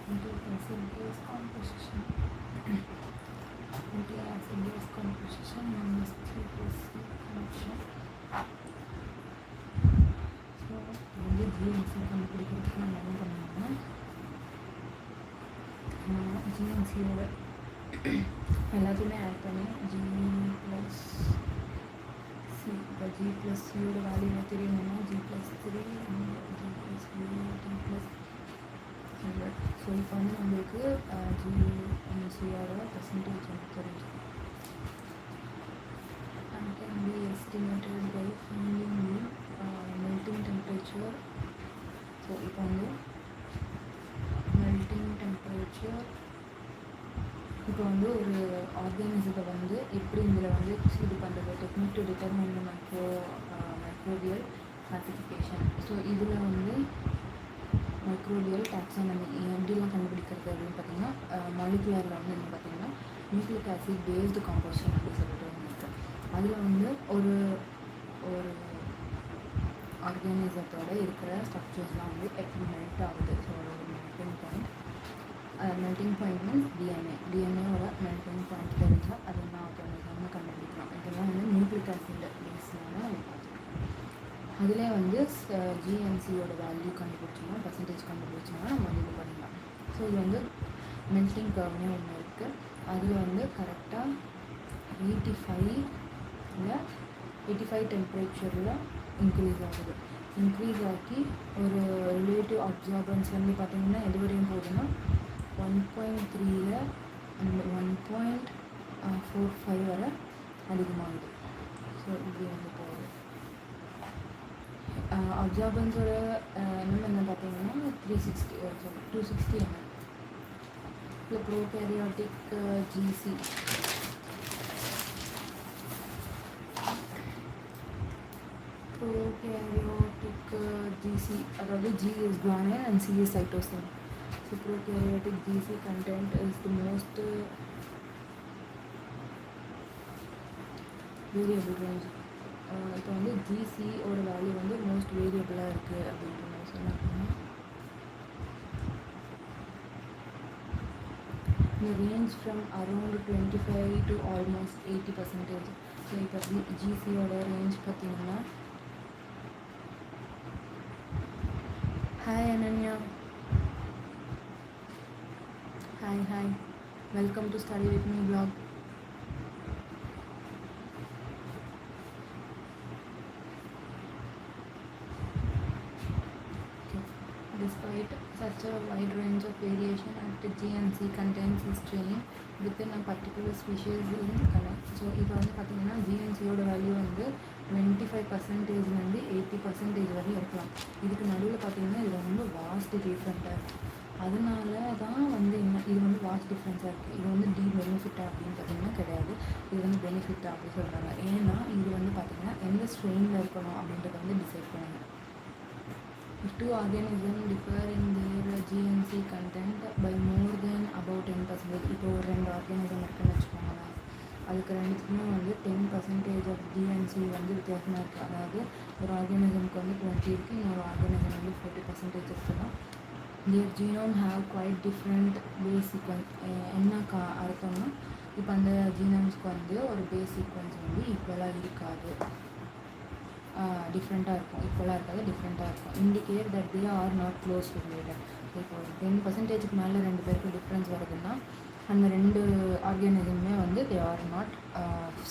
nucleic acid base composition. Nucleic acid base composition minus 3 plus C connection. So வந்து GNC கண்டுபிடிக்கிறதுக்கு நம்ம என்ன பண்ணோம்னா ஜிஎன்சியோட எல்லாத்தையுமே ஆட் பண்ணி ஜி ப்ளஸ் சி. இப்போ ஜி ப்ளஸ் சியோட வேல்யூ தெரியணும்னா G plus 3 G plus T plus 100. So இப்போ வந்து நம்மளுக்கு ஜிஎன்சியோட பர்சன்டேஜ் வந்து தெரிஞ்சுக்கணும். And can be estimated by finding the melting temperature. So இப்போ வந்து மெல்டிங் டெம்பரேச்சர் இப்போ வந்து ஒரு ஆர்கானிசத்தை வந்து எப்படி இதில் வந்து இது பண்ணுறது technique to determine microbial classification. So இதில் வந்து மைக்ரோபியல் டாக்ஸானமி எப்படிலாம் கண்டுபிடிக்கிறது அப்படின்னு பார்த்தீங்கன்னா மாலிகுலரில் வந்து என்ன பார்த்தீங்கன்னா நியூக்ளிக் ஆசிட் பேஸ்டு காம்போசிஷன் அப்படின்னு சொல்லிட்டு ஒன்று இருக்குது. அதில் வந்து ஒரு ஒரு ஆர்கானிசத்தோட இருக்கிற ஸ்ட்ரக்சர்ஸ்லாம் வந்து எப்படி மெல்ட் ஆகுது. ஸோ ஒரு மெல்டிங் பாயிண்ட் மீன்ஸ் டிஎன்ஏவோட மெல்டிங் பாயிண்ட் தெரிஞ்சால் அது என்ன ஆர்கானிசம்னு கண்டுபிடிக்கலாம். இதெல்லாம் வந்து நியூக்ளிக் ஆசிட் பேஸ்னால அதிலே வந்து ஜிஎன்சியோட வேல்யூ கண்டுபிடிச்சோம்னா பர்சன்டேஜ் கண்டுபிடிச்சோம்னா நம்ம வந்து இது பண்ணலாம். ஸோ இது வந்து மெல்டிங் கர்வ்னே ஒன்று இருக்குது. அதில் வந்து கரெக்டாக 85 டெம்பரேச்சரில் இன்க்ரீஸ் ஆகுது. இன்க்ரீஸ் ஆகி ஒரு ரிலேட்டிவ் அப்சார்பன்ஸ் வந்து பார்த்திங்கன்னா எது வரையும் போகுதுன்னா 1.3 அந்த 1.45 வரை அதிகமாகுது. ஸோ இப்படி வந்து போகுது. அப்சார்பன்ஸோட என்ன பார்த்தீங்கன்னா 260 mm. இல்லை ப்ரோகேரியாட்டிக் ஜிசி அதாவது G is guanine and C is cytosine. So prokaryotic GC content is the most variable range. இப்போ வந்து GC ஓட வேல்யூ வந்து மோஸ்ட் வேரியபிளாக இருக்குது அப்படின்ற மாதிரி சொன்னாங்க. இந்த range from around 25 to almost 80%. So இப்போ GCயோட ரேஞ்ச் பார்த்தீங்கன்னா Hi Ananya. Hi. Welcome to Study With Me vlog. Okay. Despite such a wide range of variation at GNC contains strain within a particular species in connect. So இப்போ வந்து பார்த்திங்கன்னா ஜிஎன்சியோட value வந்து 25%லேருந்து 80% வரையும் இருக்கலாம். இதுக்கு நடுவில் பார்த்திங்கன்னா இது ரொம்ப வாஸ்ட் டிஃப்ரெண்ட்டாக இருக்குது. அதனால தான் வந்து இது வந்து வாஸ்ட் டிஃப்ரென்ஸாக இருக்குது. இது வந்து பெனிஃபிட்டா அப்படின்னு பார்த்திங்கன்னா கிடையாது. இது வந்து பெனிஃபிட்டா அப்படின்னு சொல்கிறாங்க. ஏன்னா இது வந்து பார்த்திங்கன்னா எந்த ஸ்ட்ரெயினில் இருக்கணும் அப்படின்றத வந்து டிசைட் பண்ணுங்க. If two organisms differ in their GNC content by more than about 10%. இப்போ ஒரு 2 ஆர்கானிசம் இருக்குன்னு வச்சுக்கோங்களேன். அதுக்கு ரெண்டுத்துக்குமே வந்து 10% ஆஃப் ஜிஎன்சி வந்து வித்தியாசமாக இருக்குது. அதாவது ஒரு ஆர்கானிசமுக்கு வந்து 20 இருக்குது, இன்னொரு ஆர்கானிசம் வந்து 40% இருக்குன்னா their genome have quite different base sequence. என்ன அர்த்தம்னா இப்போ அந்த ஜீனம்ஸ்க்கு வந்து ஒரு பேஸ் சீக்வன்ஸ் வந்து ஈக்குவலாக இருக்காது, டிஃப்ரெண்ட்டாக இருக்கும். ஈக்குவலாக இருக்காது, டிஃப்ரெண்ட்டாக இருக்கும். Indicate that they are not close related. இப்போ ஒரு 10%க்கு மேலே 2 பேருக்கு டிஃப்ரென்ஸ் வருதுன்னா அந்த 2 ஆர்கானிசமுமே வந்து they are not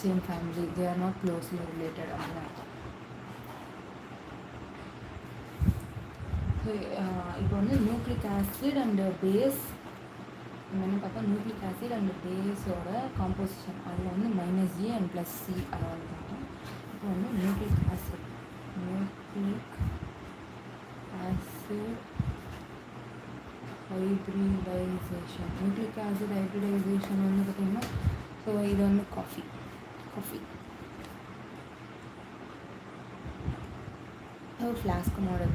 same family, they are not closely related அப்படின்னு அர்த்தம். ஸோ இப்போ வந்து நியூக்ளிக் ஆசிட் அண்ட் பேஸ் என்னென்னு பார்த்தா நியூக்ளிக் ஆசிட் அண்ட் பேஸோட காம்போசிஷன் அதில் வந்து -G and +C அதை வந்து பார்த்தோம். இப்போ வந்து nucleic acid hybridization. Nucleic acid hybridization வந்து பார்த்திங்கன்னா ஸோ இது வந்து காஃபி ஒரு ஃப்ளாஸ்க் மாடல்.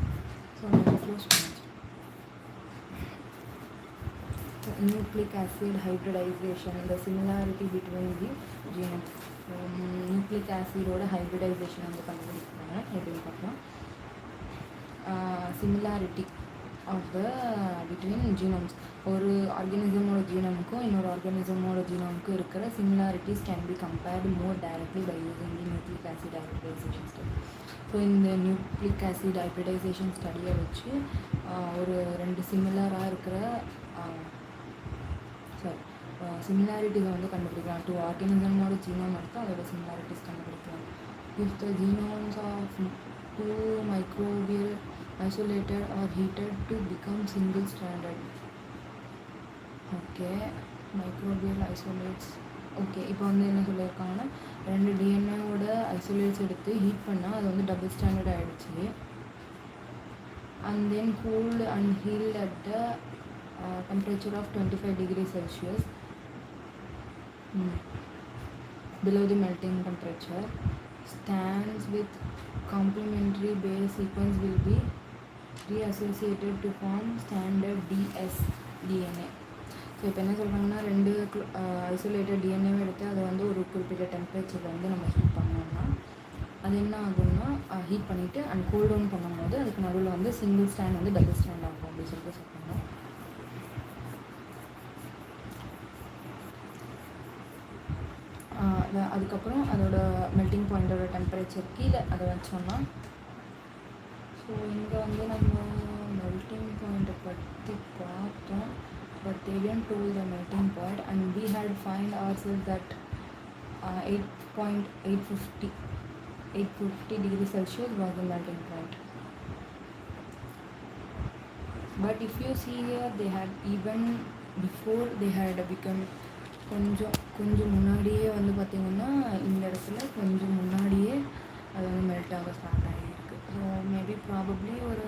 ஸோ நம்ம க்ளோஸ் பண்ணி nucleic acid hybridization, the similarity between the genomes. Nucleic ஆசிடோட ஹைப்ரிடைசேஷன் வந்து கண்டுபிடிக்கிறாங்க. எப்படின்னு பார்க்கலாம். Similarity of the between genomes. ஒரு ஆர்கானிசமோட ஜீனோமுக்கும் இன்னொரு ஆர்கானிசமோட ஜீனோமுக்கும் இருக்கிற similarities can be compared more directly by using the nucleic acid hybridization study. So இந்த நியூக்ளிக் ஆசிட் ஹைப்ரிடைசேஷன் ஸ்டடியை வச்சு ஒரு ரெண்டு சிமிலராக இருக்கிற சிமிலாரிட்டிஸை வந்து கண்டுபிடிக்கலாம். டூ ஆர்கானிசமோட ஜீனோம் எடுத்து அதோட சிமிலாரிட்டிஸ் கண்டுபிடிக்கலாம். If the genomes of two microbial isolated or heated to become single stranded. Okay, microbial isolates. Okay, இப்போ வந்து என்ன சொல்லியிருக்காங்கன்னா ரெண்டு டிஎன்ஏவோட ஐசோலேட்ஸ் எடுத்து ஹீட் பண்ணால் அது வந்து டபுள் ஸ்டாண்டர்ட் ஆகிடுச்சு. And then cooled and healed at the temperature of 25 degrees Celsius below the melting temperature. Stands with complementary base sequence will be reassociated to form standard DNA. So இப்போ என்ன சொல்கிறாங்கன்னா ரெண்டு isolated டிஎன்ஏவை எடுத்து அதை வந்து ஒரு குறிப்பிட்ட டெம்பரேச்சரில் வந்து நம்ம ஹீட் பண்ணோம்னா அது என்ன ஆகும்னா ஹீட் பண்ணிவிட்டு அண்ட் கூல் டவுன் பண்ணும்போது அதுக்கு நடுவில் வந்து சிங்கிள் ஸ்டாண்ட் வந்து டபுள் ஸ்டாண்ட் ஆகும் அப்படின்னு சொல்லிட்டு சொல்கிறாங்க. அதுக்கப்புறம் அதோட மெல்டிங் பாயிண்டோட டெம்பரேச்சர் கீழே அதை வச்சோம்னா, ஸோ இங்கே வந்து நம்ம மெல்டிங் பாயிண்ட்டை பற்றி பார்த்தோம், but they didn't told the melting point and we had find ourselves that 850 degrees Celsius was the melting point. But if you see here, they had even before they had become கொஞ்சம் முன்னாடியே வந்து பார்த்திங்கன்னா இந்த இடத்துல கொஞ்சம் முன்னாடியே அது வந்து மெல்ட் ஆக ஸ்டார்ட் ஆகிருக்கு. ஸோ மேபி ப்ராபப்ளி ஒரு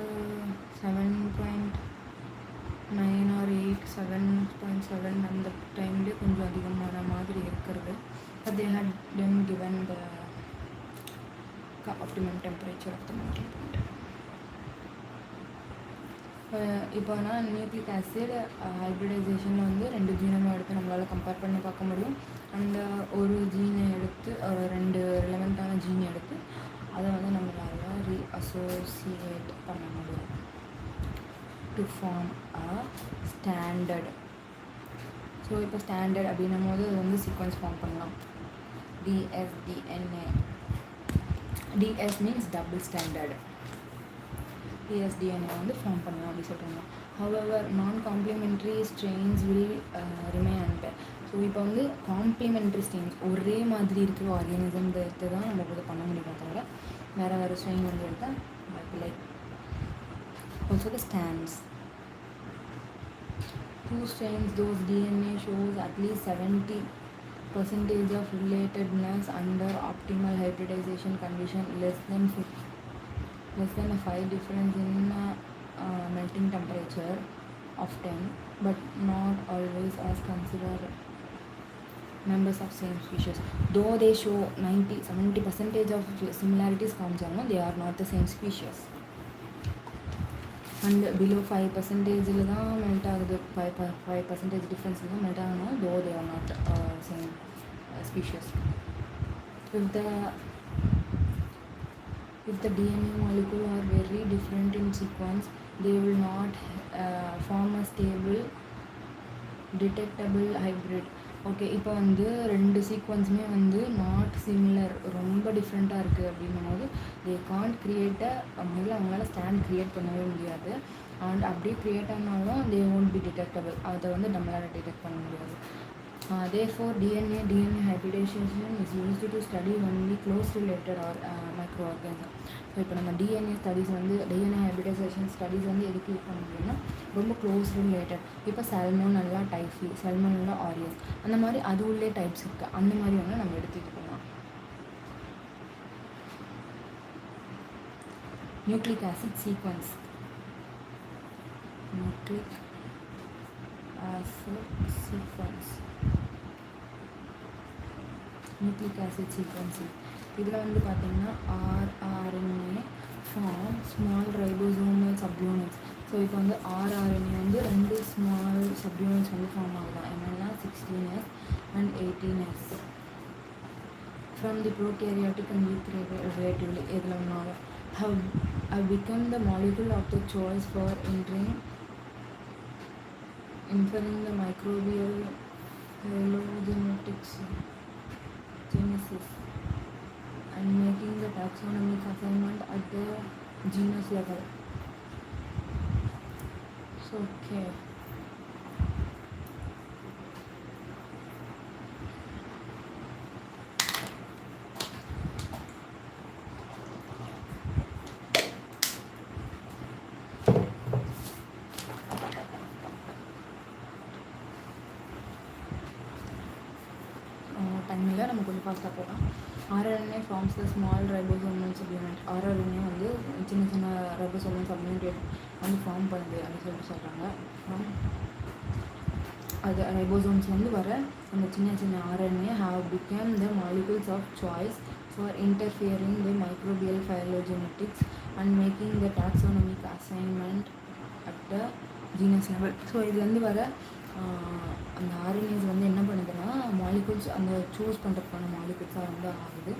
7.9 or 8, 7.7 அந்த டைம்லேயே கொஞ்சம் அதிகமான மாதிரி இருக்கிறது. But they had then given the optimum temperature of the melting point. இப்போ ஆனால் நியூக்ளிக் ஆசிட் ஹைப்ரிடைசேஷனில் வந்து ரெண்டு ஜீனமாக எடுத்து நம்மளால் கம்பேர் பண்ணி பார்க்க முடியும். அந்த ஒரு ஜீனை எடுத்து ரெண்டு ரிலவெண்ட்டான ஜீனை எடுத்து அதை வந்து நம்மளால் ரீஅசோசியேட் பண்ண முடியும் to form a strand. So இப்போ ஸ்டாண்டர்ட் அப்படின்னும் போது அது வந்து சீக்வன்ஸ் ஃபார்ம் பண்ணலாம். DSDNA. DS means double stranded. DSDNA வந்து ஃபார்ம் பண்ணலாம் அப்படி சொல்கிறாங்க. However non complementary strands will remain unpaired. So இப்போ வந்து காம்ப்ளிமெண்ட்ரி ஸ்ட்ரெயின்ஸ் ஒரே மாதிரி இருக்கிற ஆர்கானிசம் எடுத்து தான் நம்ம இது பண்ண முடியுமே தவிர வேறு ஸ்ட்ரெயின் வந்து எடுத்தால் like also the stands. 2 strains, those DNA shows at least 70% of relatedness under optimal hybridization condition, less than a 5 difference in melting temperature of 10, but not always as considered members of same species. Though they show 70% of similarities காமிச்சாலும் they are not the same species. And below 5% தான் melt ஆகுது, 5% டிஃப்ரென்ஸில் தான் melt ஆகணும். though they are not same species. If the DNA molecule are very different in sequence, they will not form a stable detectable hybrid. Okay, இப்போ வந்து ரெண்டு சீக்வன்ஸுமே வந்து not similar, ரொம்ப டிஃப்ரெண்ட்டாக இருக்குது அப்படின்னும் போது தே கான்ட் கிரியேட்டை முதல்ல அவங்களால ஸ்டாண்ட் க்ரியேட் பண்ணவே முடியாது. அண்ட் அப்படியே க்ரியேட் ஆனாலும் தே ஒன்ட் பி டிடெக்டபிள், அதை வந்து நம்மளால் டிடெக்ட் பண்ண முடியாது. Therefore, DNA hybridization is used to study only close related or microorganism. So இப்போ நம்ம DNA ஸ்டடீஸ் வந்து DNA hybridization ஸ்டடீஸ் வந்து எதுக்கு யூஸ் பண்ண முடியும்னா ரொம்ப க்ளோஸ் ரிலேட்டட். இப்போ சால்மோனெல்லா டைஃபி, சால்மோனெல்லா ஆரியஸ் அந்த மாதிரி அது உள்ளே டைப்ஸ் இருக்குது, அந்த மாதிரி வந்து நம்ம எடுத்துகிட்டு போகலாம். Nucleic acid sequence. Nucleic acid sequence, nucleic acid sequencing. இதில் வந்து பார்த்திங்கன்னா rRNA form small ribosomal subunits. So இப்போ வந்து rRNA வந்து ரெண்டு ஸ்மால் சப்யூனிட்ஸ் வந்து ஃபார்ம் ஆகுதான், என்னென்னா 16S and 18S from the prokaryotic and eukaryotic relatively இதில் have become the molecule of the choice for entering inferring the microbial phylogenetics genesis and making the taxonomic assignment at the genus level. So okay. டைமில் நம்ம கொஞ்சம் ஃபாஸ்ட்டாக போகலாம். RNA forms the small ribosomal subunit. RNA வந்து சின்ன சின்ன ribosomal subunit வந்து form பண்ணுது அப்படின்னு சொல்கிறாங்க. அது ரைபோசோம்ஸ் வந்து வர அந்த சின்ன சின்ன RNA have become the molecules of choice for interfering the microbial phylogenetics and making the taxonomic assignment at the genus level. So இது வந்து வர அந்த RNAs வந்து என்ன பண்ணுதுன்னா மாலிகுல்ஸ் அந்த சூஸ் பண்ணுறதுக்கான மாலிகுல்ஸாக வந்து ஆகுது.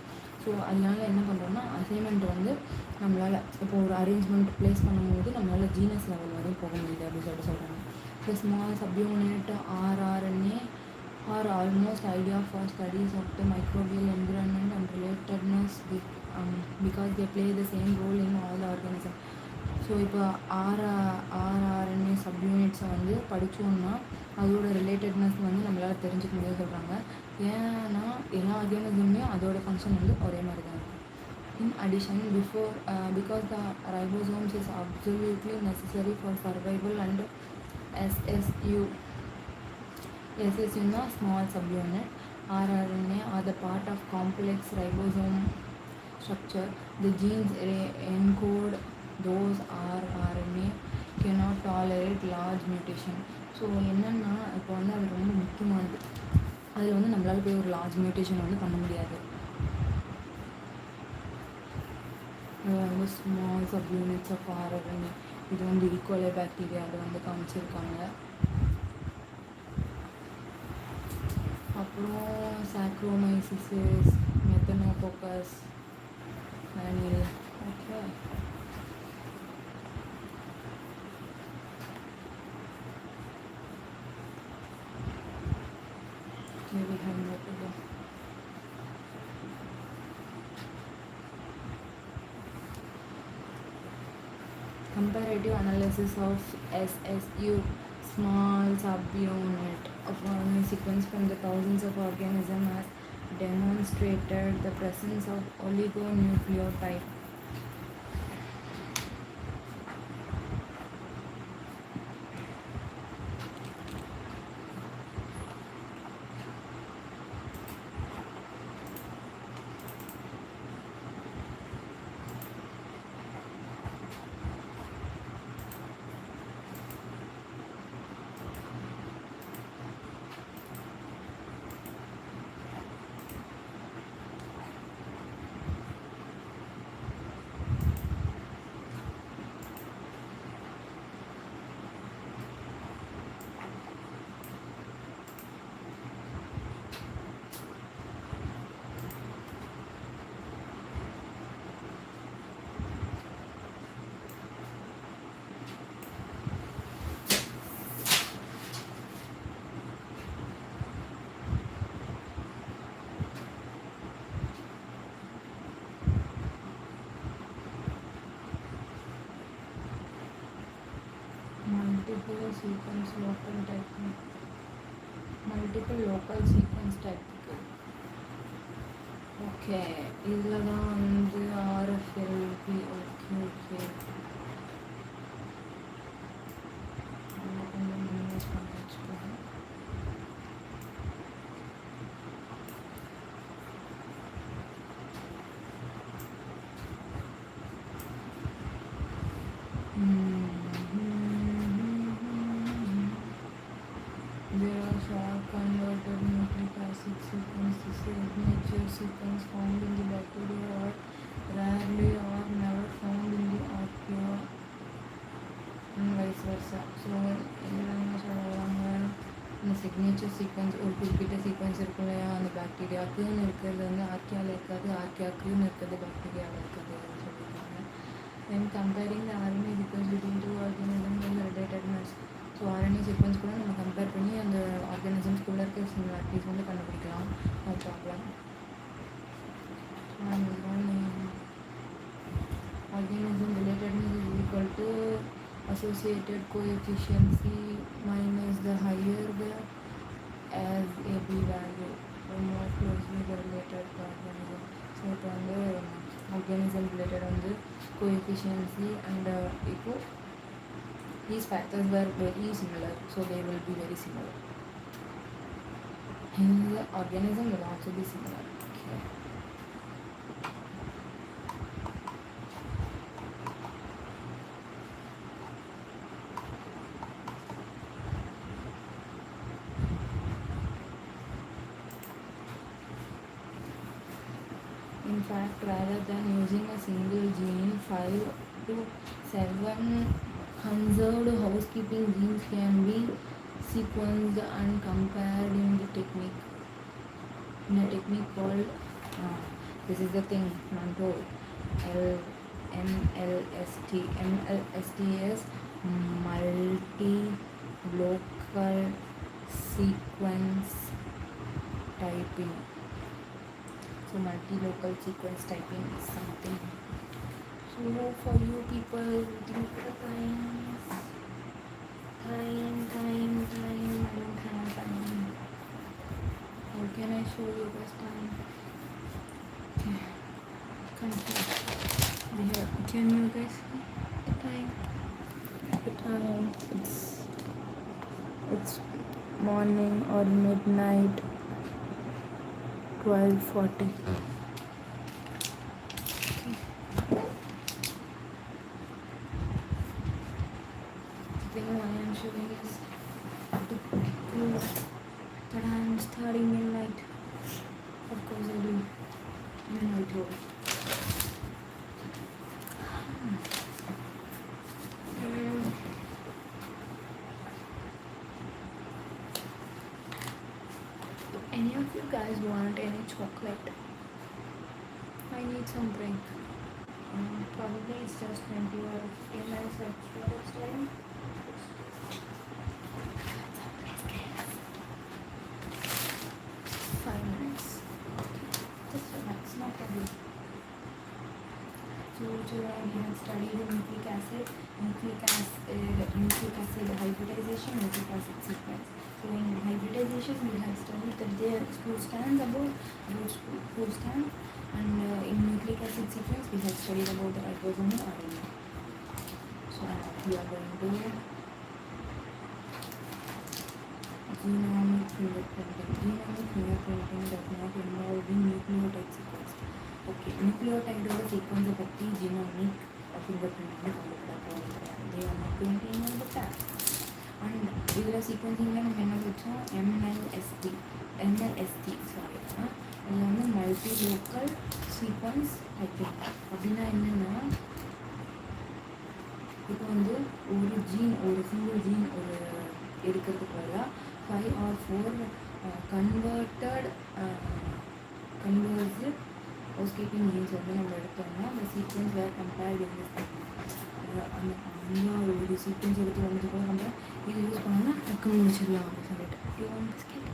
ஸோ அதனால என்ன பண்ணுறோம்னா அசைன்மெண்ட் வந்து நம்மளால் இப்போ ஒரு அரேஞ்ச்மெண்ட் ப்ளேஸ் பண்ணும்போது நம்மளால் ஜீனஸ் லெவல் வரையும் போக முடியுது அப்படின்னு சொல்கிறாங்க. The small subunit rRNA are almost ideal for studies of the microbial environment and relatedness because they play the same role in all the organisms. So இப்போ rRNA சப்யூனிட்ஸை வந்து படித்தோம்னா அதோட ரிலேட்டட்னஸ் வந்து நம்மளால் தெரிஞ்சுக்க முடியாது சொல்கிறாங்க. ஏன்னா எல்லா ஆர்கானிசமுமே அதோட ஃபங்க்ஷன் வந்து ஒரே மாதிரி தான் இருக்கும். In addition, because the ribosomes is absolutely necessary for survival and SSU na small subunit, rRNA are the part of complex ribosome structure. The genes encode those rRNA cannot tolerate large mutation. So என்னென்னா இப்போ வந்து அது ரொம்ப முக்கியமானது. அதில் வந்து நம்மளால் போய் ஒரு லார்ஜ் மியூட்டேஷன் வந்து பண்ண முடியாது. அது வந்து ஸ்மால் சப்யூனிட்ஸ் ஆஃப் RNA இது வந்து ஈக்குவலே பாக்டீரியா அதை வந்து காமிச்சிருக்காங்க. அப்புறம் சாக்ரோமைசிஸ், மெத்தனோகோக்கஸ், அனில். Okay, maybe have more to go. Comparative analysis of SSU, small subunit of RNA sequence from the thousands of organisms has demonstrated the presence of oligonucleotide. Multiple local sequence technique. Okay, இதில் தான் வந்து RFLP. Okay okay, கொஞ்சம் minimise பண்ணி வச்சுக்கோங்க. There are short converted nucleic acid sequences, signature sequence found in the bacteria or rarely or never found in the archaea and vice versa. So என்ன சொல்லுவாங்க, இந்த signature sequence ஒரு குறிப்பிட்ட sequence இருக்கும் இல்லையா, அந்த பாக்டீரியாவுக்குன்னு இருக்கிறது வந்து ஆர்க்கியாவில் இருக்காது, ஆர்க்கியாவுக்குன்னு இருக்கிறது பாக்டீரியாவில் இருக்குது அப்படின்னு சொல்லியிருக்காங்க. When comparing the RNA sequence between two organisms and relatedness, so RNA sequence கூட நம்ம similarities வந்து கண்டுபிடிக்கலாம். No problem. And one organism relatedness is equal to associated coefficient minus the higher the as a b value, the more closely related organism. So இப்போ வந்து organism related வந்து coefficient and இப்போ these factors were very similar, so they will be very similar. Hence the organism will also be similar. Okay. In fact, rather than using a single gene, 5 to 7 conserved housekeeping genes can be sequenced and compared in a technique called this is the thing I'm told MLST is multi-local sequence typing. So multi-local sequence typing is something. So for you people waiting for the time, I don't have time. How can I show you this time? Okay. Continue. Here, can you guys see the time? The time. It's morning or midnight. 12:40. The thing I am showing is to prove that I am starting in night. Of course I do. Midnight hour. Any of you guys want any chocolate? I need some drink. Probably it's just 20 or 15 minutes extra this time. 5 minutes. Just relax, no problem. So today we have studied nucleic acid hybridization, nucleic acid sequence. So in hybridization we have studied that there are two strands and in nucleic acid sequence we have studied about the ribosomal RNA. So we are going to genomic fingerprinting. Genomic fingerprinting does not involve the nucleotide sequence. Okay, nucleotide sequence பற்றி genomic fingerprinting they are not going to involve the fact. And இதில் சீக்வன்சிங்கில் நம்ம என்ன வச்சோம் MLST sorry இதில் வந்து multi local sequence typing. அப்படின்னா என்னென்னா இப்போ வந்து ஒரு சிங்கிள் ஜீன் எடுக்கிறதுக்கு பதிலாக 5 or 4 கன்வர்ஸ்டு ஹவுஸ்கீப்பிங் ஜீன்ஸ் வந்து நம்ம எடுத்தோம்னா அந்த சீக்வன்ஸ் வேறு கம்பேர்ட் அந்த ஒரு சீக்வன்ஸ் எடுத்து வந்து கூட நம்ம இது யூஸ் பண்ணோம்னா டக்குன்னு முடிச்சிடலாம் அப்படின்னு சொல்லிட்டு biscuit.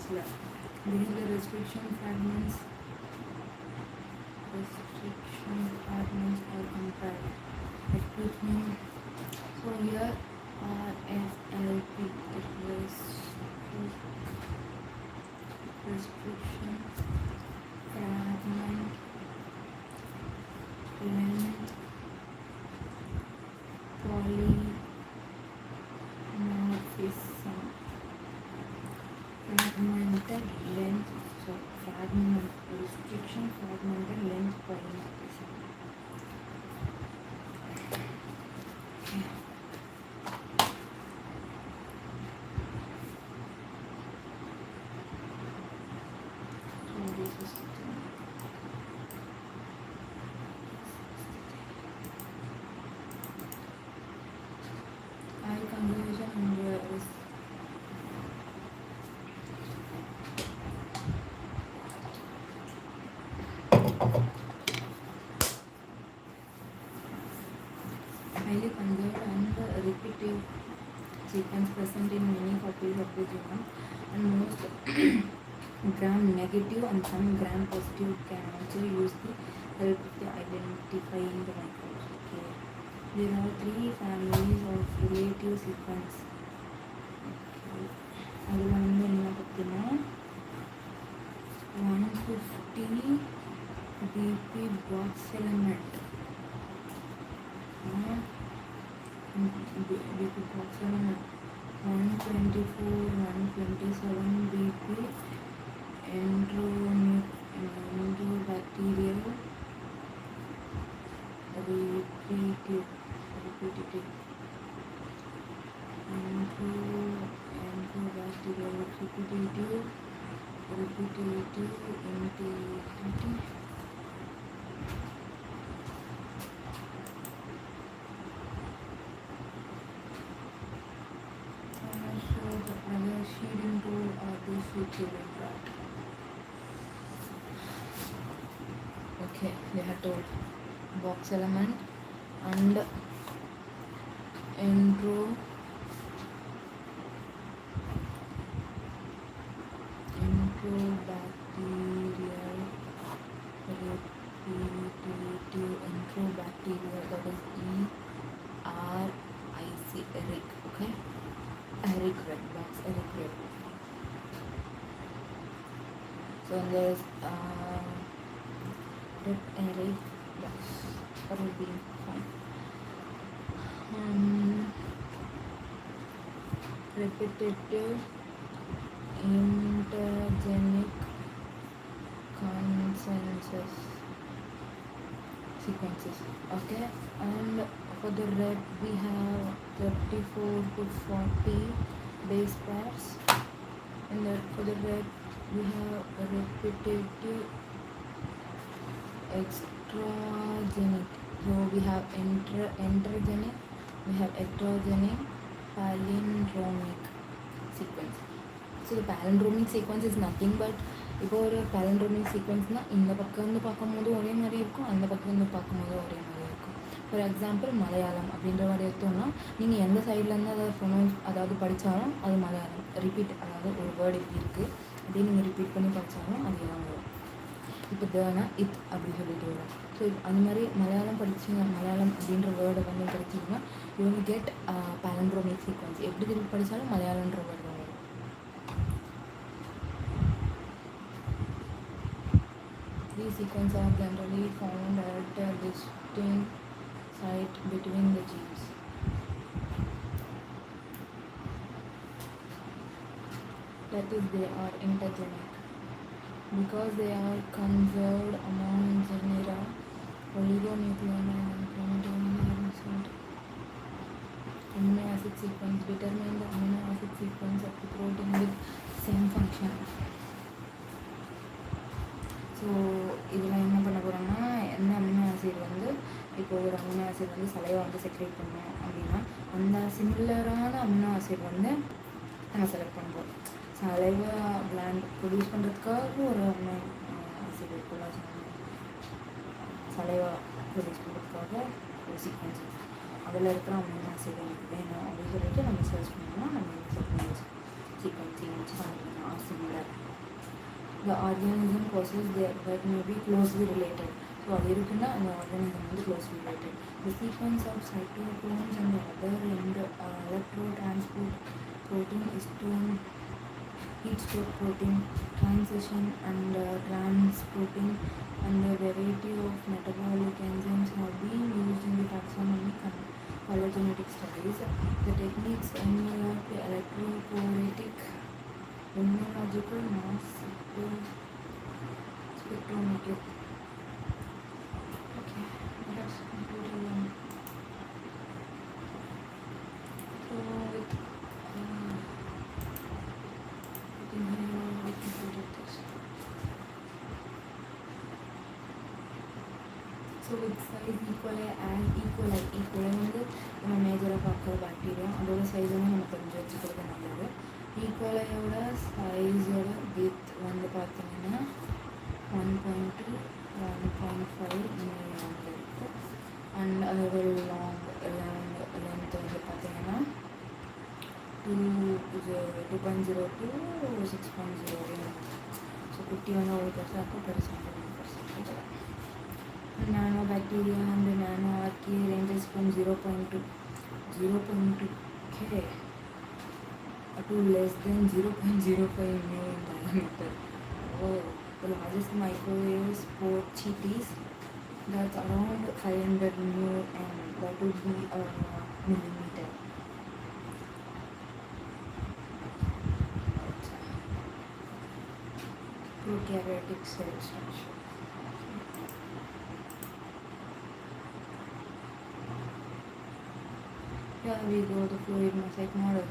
sequence. These are the restriction fragments are compared. So here RFLP restriction fragment length polymorphism fragmented length restriction fragmented length polymorphism. Highly conserved and repetitive sequence present in many copies of the genome, and most gram-negative and some gram-positive can also use the help of the identifying the microbes. Okay. There are 3 families of relative sequence. அதில் வந்து என்ன பார்த்தீங்கன்னா 150 BP box element BP box element 124 127 BP enterobacterial repetitive enterobacterial repetitive integrity. So the other shading tool are the suitable part. Okay, they have told box element and enterobacterial repetitive enterobacterial, that is ERIC, ERIC. Okay, ERIC red box, ERIC red. So there's red ERIC box, that will be fine. Repetitive intergenic consensus sequences. Okay, and for the red we have 34 to 40 base pairs, and for the red we have a repetitive extragenic. So we have enterogenic, we have ectogenic, palindromic sequence. So the palindromic sequence is nothing but இப்போ ஒரு palindromic sequenceனால் இந்த பக்கம் வந்து பார்க்கும்போது ஒரே மாதிரி இருக்கும், அந்த பக்கம் வந்து பார்க்கும்போது ஒரே மாதிரி இருக்கும். ஃபார் எக்ஸாம்பிள் மலையாளம் அப்படின்ற மாதிரி எடுத்தோம்னா நீங்கள் எந்த சைட்லேருந்து அதை ப்ரொனவுன்ஸ் அதாவது படித்தாலும் அது மலையாளம் ரிப்பீட், அதாவது ஒரு வேர்டு எப்படி இருக்குது அப்படின்னு நீங்கள் ரிப்பீட் பண்ணி படித்தாலும் அது எல்லாம் வரும். இப்போ தேனா இத் அப்படி சொல்லிட்டு வரும். ஸோ அந்த மாதிரி மலையாளம் படிச்சிங்க, மலையாளம் அப்படின்ற வேர்டை வந்து படிச்சிங்கன்னா you will get palindromic sequence. எப்படி திருப்பி படித்தாலும் மலையாளன்ற வேர்டு தான் வரும். These sequences are generally found at a distinct site between the genes. That is, they are intergenic. Because they are conserved among genera, oligonucleotide and chromatin amino acid sequence determine the amino acid sequence of the protein with same function. So இதில் என்ன பண்ண போகிறோம்னா, எந்த amino acid வந்து இப்போ ஒரு amino acid வந்து saliva வந்து செக்ரேட் பண்ணோம் அப்படின்னா அந்த சிமிலரான அமினோ ஆசிட் வந்து நம்ம செலக்ட் பண்ணுறோம். சலைவா கிளாண்ட் ப்ரொடியூஸ் பண்ணுறதுக்காக ஒரு அமினோ ஆசிட் இருக்குல்ல, சலைவா ப்ரொடியூஸ் பண்ணுறதுக்காக ஒரு சீக்வன்ஸ், அதில் இருக்கிற அமினோ ஆசிட் எனக்கு வேணும் அப்படின்னு சொல்லிட்டு நம்ம சர்ச் பண்ணோம்னா நம்ம செலக்ட் பண்ணி வச்சுக்கோம். ஸோ sequencing வச்சு பண்ணிக்கலாம் are similar. The organism possess that may be closely related. So அது இருக்குன்னா அந்த organism வந்து closely related. The sequence of cytochromes and other electrotransport protein is termed heat stroke protein, transition and transporting, and a variety of metabolic enzymes have been used in the taxonomic and phylogenetic studies. The techniques involve electrophoretic, immunological, mass spectrometry. Okay, that's completely one. So with So with size equal வந்து நம்ம மேஜராக பார்க்குற bacteria அதோட size வந்து நம்ம தெரிஞ்சு வச்சுக்கிறது நல்லது. ஈக்குவலையோட சைஸோட வித் வந்து பார்த்தீங்கன்னா 1.2 1.5 மில்லியன் இருக்குது. அண்ட் அதோட லென்த் வந்து பார்த்தீங்கன்னா 2.0 to 6.0. ஸோ குட்டி வந்து அவ்வளோ பெருசாக இருக்கும், பெருசாக 1%. Nano bacteria and nano archaea ranges from 0.2 K to less than 0.05 million diameter. Oh, the largest microwave sport cheeties, that's around 500 mm, that would be a millimeter. Prokaryotic cell structure. Here we go, the fluid mosaic model.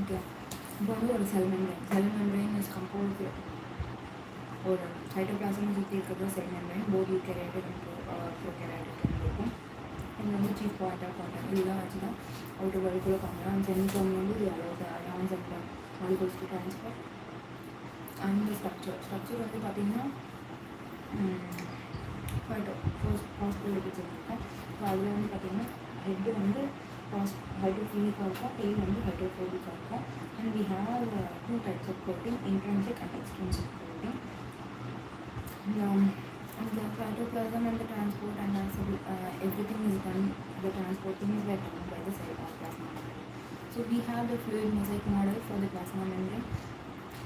Okay. இப்போ வந்து ஒரு செல் membrane is composed ஒரு cytoplasm சுற்றி இருக்கிறது செல் membrane, both eukaryotic and prokaryotic இருக்கும். இது வந்து chief contact இதெல்லாம் வச்சு தான் அவுட்டர் பாடிக்குள்ளே பண்ணலாம். அண்ட் செமிசோம் வந்து இது allows ions and molecules to transfer. And structure வந்து பார்த்திங்கன்னா பாஸ்போலிபிட்ஸ் இருக்கும். ஸோ அதில் வந்து பார்த்திங்கன்னா ஹெட்டு வந்து hydrophilic இருக்கும், tail வந்து hydrophobic இருக்கும். And we have two types of protein, intrinsic and extrinsic protein. And the cytoplasm and the transport and everything is done, the transporting is done by the plasma membrane. So we have the fluid mosaic model for the plasma membrane.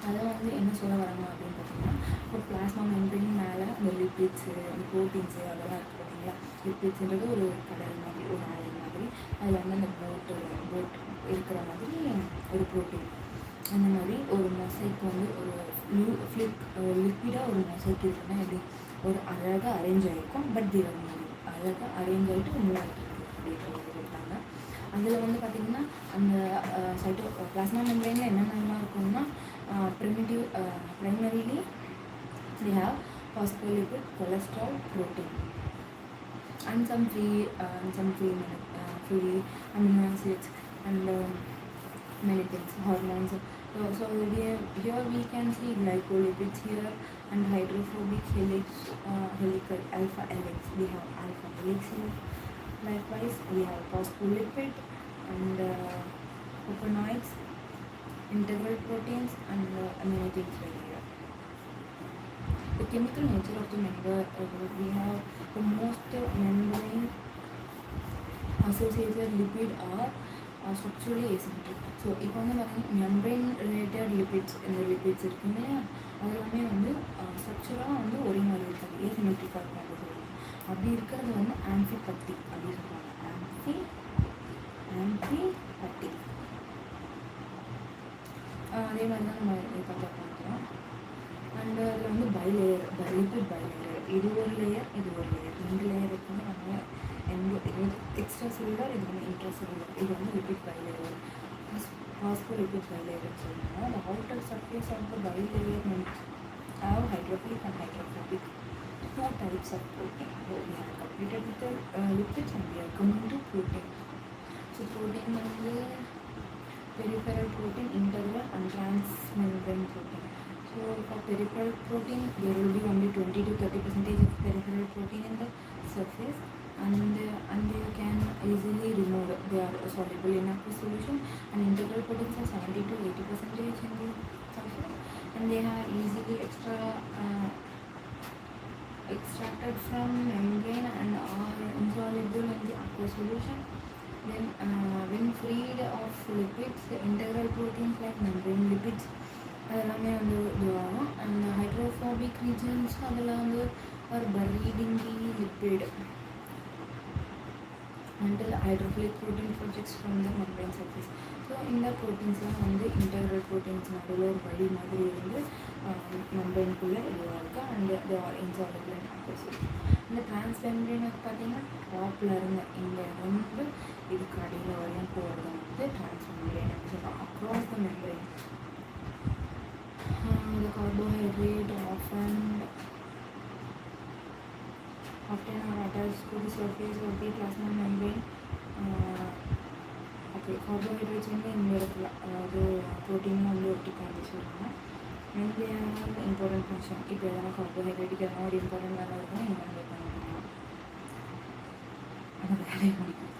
அதை வந்து என்ன சொல்ல வராங்க அப்படின்னு பார்த்தீங்கன்னா, இப்போ plasma membrane மேலே அந்த லிப்பிட்ஸு அந்த ப்ரோட்டீன்ஸு அதெல்லாம் இருக்குது பார்த்தீங்களா. லிப்பிட்ஸுன்றது ஒரு கடல் மாதிரி, ஒரு ஆயில் மாதிரி, அதில் வந்து அந்த போட் இருக்கிற மாதிரி ஒரு ப்ரோட்டீன். அந்த மாதிரி ஒரு மொசைக் வந்து ஒரு லிக்விடாக ஒரு மொசைக் இருக்குன்னா எப்படி ஒரு அழகாக அரேஞ்ச் ஆகிருக்கும். பட் திரவம் மாதிரி அழகாக அரேஞ்ச் ஆகிட்டு மூவ் ஆகிட்டு அப்படின்ற மாதிரி இருக்காங்க. அதில் வந்து பார்த்திங்கன்னா அந்த பிளாஸ்மா மெம்பரேனில் என்னென்னலாம் இருக்கும்னா primarily we have phospholipid, cholesterol, protein, and some free amino acids and many things, hormones. So here we can see glycolipids here and hydrophobic helical alpha helix. We have alpha helix here. Likewise, we have phospholipid and organoids, integral proteins, and many things right here. The chemical nature of the member, we have the most membrane associated lipid are structurally asymmetric. So இப்போ வந்து பார்த்தீங்கன்னா membrane related lipids இந்த lipids இருக்குங்க இல்லையா, அதெல்லாமே வந்து ஸ்ட்ரக்சராக வந்து ஒரே மாதிரி இருக்காது, ஏசிமெட்ரிக்காக இருக்கும் அப்படி சொல்லுவாங்க. அப்படி இருக்கிறது வந்து ஆம்ஃபிபத்திக் அப்படின்னு சொல்லுவாங்க. ஆம்ஃபிபத்திக் அதே மாதிரி தான் நம்ம பார்த்தா பார்க்கலாம். அண்ட் அதில் வந்து லிபிட் பைலேயர், இது ஒரு லேயர், இது ஒரு லேயர், 2 லேயர் இருக்குன்னு நம்ம இது எக்ஸ்ட்ரா செல்லுலர், இது வந்து இன்ட்ரா செல்லுலர். இது வந்து லிபிட் பைலேயர், phospholipid bilayer சொல்லுவாங்க. The outer surface of the bilayer have hydrophilic and hydrophobic, 2 types of protein. So we have completed with the lipids and we are coming to protein. So protein வந்து peripheral protein, integral and transmembrane protein. So for peripheral protein, there will be only 20 to 30% of peripheral protein in the surface, and you can easily remove. They are soluble in aqueous solution, and integral proteins are 70 to 80% in the surface, and they are easily extracted from membrane and are insoluble in the aqueous solution. Then when freed of lipids, the integral proteins like membrane lipids அதெல்லாமே வந்து இதுவாகும். அந்த hydrophobic regions அதில் வந்து ஒரு buried in the lipid until hydrophilic protein projects from the membrane surface. So இந்த ப்ரோட்டீன்ஸ்லாம் வந்து integral proteins நடுவில் ஒரு வழி மாதிரி இருந்து மெம்பரேனுக்குள்ளே இதுவாக இருக்குது. And they are insoluble in aqueous solution. இந்த டிரான்ஸ்மெம்பரேன் பார்த்தீங்கன்னா டாப்பில் இருந்து இங்கே வந்து இதுக்கு அடியில் வரையும் போகிறது வந்து டிரான்ஸ்மெம்பரேன் அப்படின்னு சொல்லுவோம். Across the membrane the carbohydrate often are attached to the surface of the plasma membrane. Okay, carbohydrates வந்து இந்த இடத்துல அதாவது ப்ரோட்டீன் வந்து ஒட்டிக்கும் அப்படி சொல்லுவாங்க. And they have important function. இப்போ எதனா கார்போஹைட்ரேட்டுக்கு எதனா ஒரு இம்பார்ட்டன்ட் வேலை இருக்குன்னா இங்கே வந்து பண்ணலாம், அந்த வேலையை முடிக்கும்.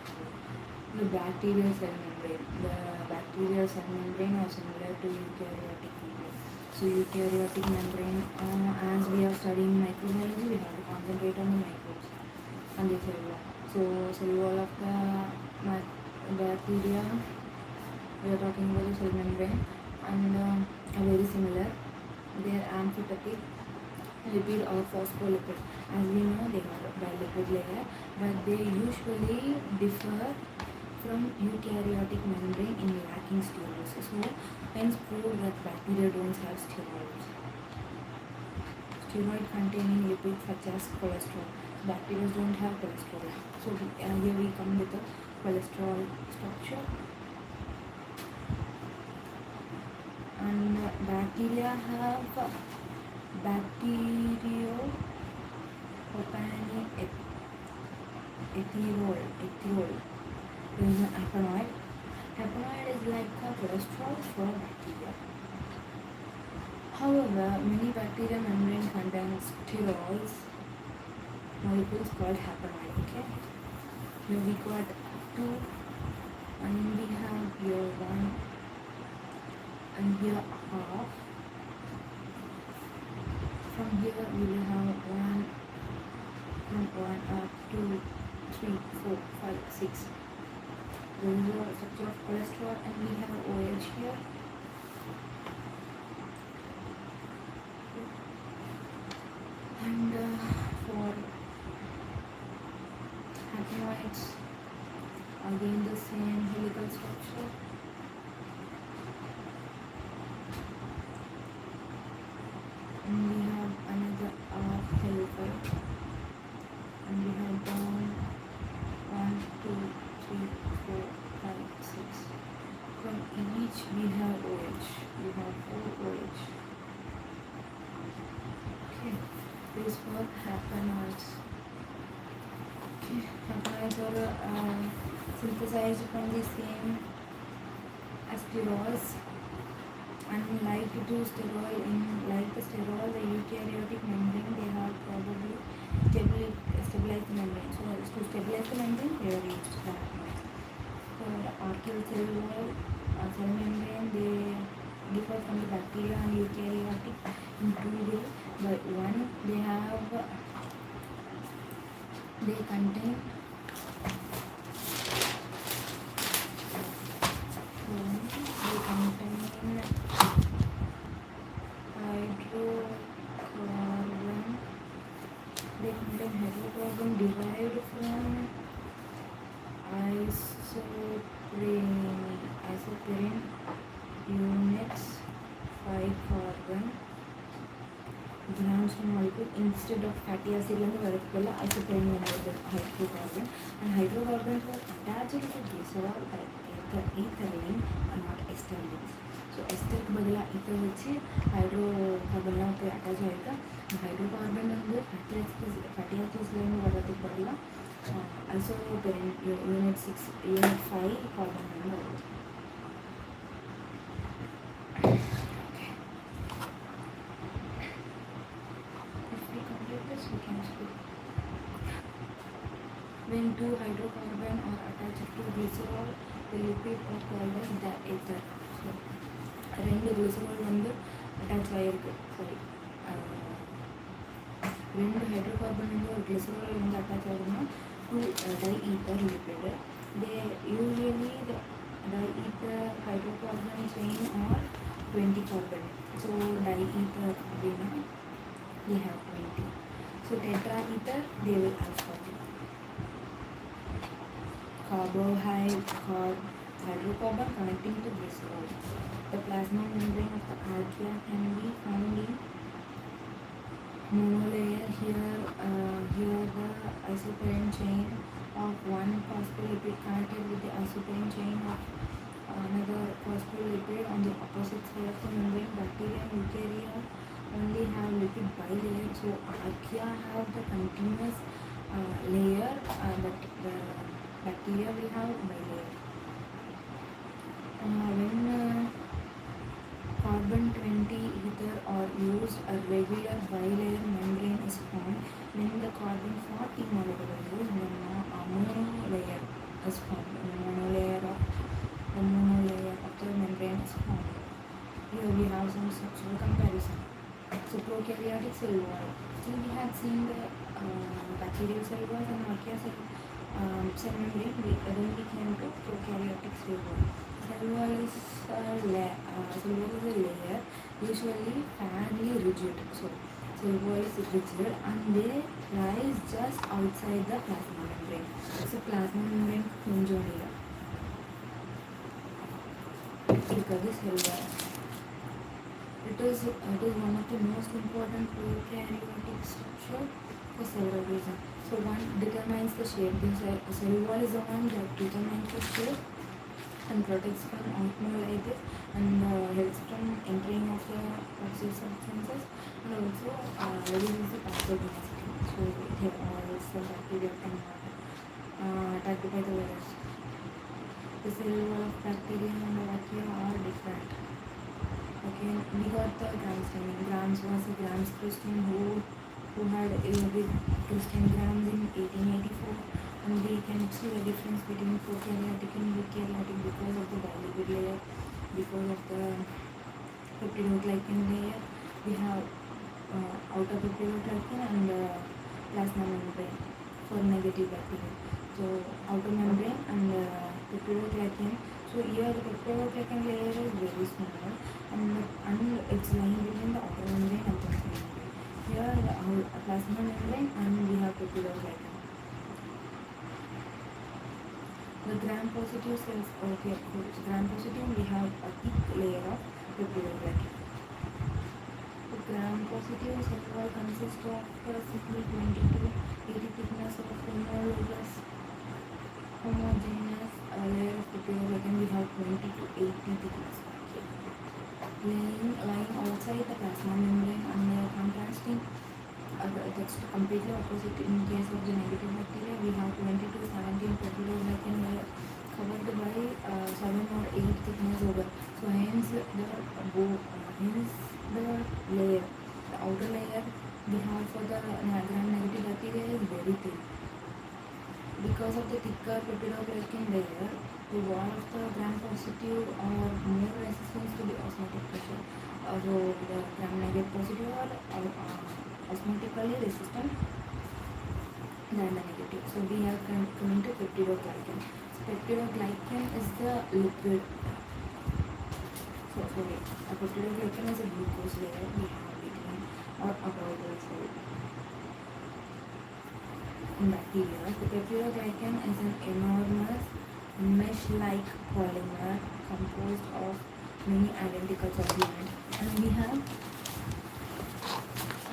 The bacterial cell membrane. The bacterial cell membrane are similar to eukaryotic membrane. So eukaryotic membrane, as we are studying microbiology, we have to concentrate on the microbes and the cell. So cell wall of the bacteria, we are talking about the cell membrane, and are very similar. They are amphipathic, lipid or phospholipid. As we know, they are bilipid layer, but they usually differ from eukaryotic membrane in lacking steroids. So hence prove that bacteria don't have steroids. Steroid containing lipids such as cholesterol. Bacteria don't have cholesterol. So here we come with the cholesterol structure. And bacteria have bacteriopanic ethyol. There is an haploid. Haploid is like a cholesterol for bacteria. However, many bacteria membrane contains sterols molecules called haploid. Okay, here we got 2, and we have here 1, and here half. From here we will have 1, from 1 up 2, 3, 4, 5, 6. There is a structure of cholesterol, and we have OH here. And for haploids, again the same helical structure. And we have another helical, and we have down 1, 2, 3, 4, 5, is for haploids. Okay, haploids are synthesized from the same sterols. Unlike to sterol, like the sterol, the eukaryotic membrane, they have probably stabilized the membrane. So to stabilize the membrane, they are used the haploids. For archaeal cell wall, cell membrane, they differ from the bacteria and eukaryotic in two ways. But one, they contain hydrocarbon derived from isoprene units, 5 carbon grams per molecule instead of fatty acid and isoprene hydrocarbon. And hydrocarbons are attached to glycerol or ethylene and not ester rings. So ester க்கு பதிலா ether வச்சு ஹைட்ரோகார்பன்லாம் போய் attach ஆகிருக்கா. Hydrocarbon வந்து fatty ஆசிட்ஸ்லேருந்து வர்றதுக்கு பதிலாக ஐசோப்ரோபேன் unit 5 carbon வந்து வருது. When two hydrocarbon are attached to glycerol, the lipid are called as the ether. So, ரெண்டு glycerol வந்து attach ஆகிருக்கு. ரெண்டு ஹைட்ரோகார்பன் வந்து ஒரு glycerol வந்து attach ஆகுதுன்னா to diether lipid. They usually the diether hydrocarbon chain are 20 carbon. So diether அப்படின்னா they have 20. So tetraether they will have 40. Hydrocarbon connecting to glycerol. The plasma membrane of the archaea can be found in monolayer. Here the isoprene chain of one phospholipid connected with the isoprene chain of another phospholipid on the opposite side of the membrane. Bacteria and eukarya only have lipid bilayer. So archaea have the continuous layer, but the bacteria will have bilayer. When carbon 20 ether are used, a regular bilayer membrane is formed. When the carbon 40 molecule is used, the monolayer is formed. The monolayer of the membrane is formed. Here we have some structural comparison. So prokaryotic cell wall. So we have seen the bacterial cell wall and archaea cell membrane. Then we came to prokaryotic cell wall. Cell wall is a layer, usually fairly rigid. So cell wall is rigid and they rise just outside the plasma membrane. So plasma membrane கொஞ்சம் இல்லை இருக்கிறது cell wall. It is one of the most important prokaryotic structure for several reasons. So one determines the shape. The cell wall is the one that determines the shape and protects from osmolysis and helps from entering of the toxic substances and also reduces the pathogenicity. So it avoids the bacteria from attacked by the virus. The cell wall of bacteria and archaea are different. Okay, we got the Grams timing. Grams was a Grams Christian who had 11 Christian grams in 1884, and we can see the difference between prokaryotic and eukaryotic because of the bilipid layer, because of the peptidoglycan layer. We have outer peptidoglycan and plasma membrane for negative bacteria. So outer membrane and peptidoglycan. So here the peptidoglycan layer is very small and it's lying between the outer membrane and plasma membrane. Here the plasma membrane and we have peptidoglycan. The gram-positive cells, okay, gram-positive we have a thick layer of peptidoglycan. The gram-positive cell wall consists of simply 20 to 80 thickness of homogeneous layer of peptidoglycan. We have 20 to 80 thickness. Lying outside the plasma membrane and contrasting That's completely opposite. In case of the negative bacteria, we have 20 to 17 peptidoglycan layer covered by 7 or 8 thickness over. So hence the layer, the outer layer we have for the gram-negative bacteria is very thin. Because of the thicker peptidoglycan layer, the wall of the gram-positive are more resistant to the osmotic pressure. So the gram-negative positive are osmotically resistant than the negative. So we have coming to peptidoglycan. So peptidoglycan is the liquid. So sorry, a peptidoglycan is a glucose layer we have between or above the cell. In bacteria, the peptidoglycan is an enormous mesh-like polymer composed of many identical supplements.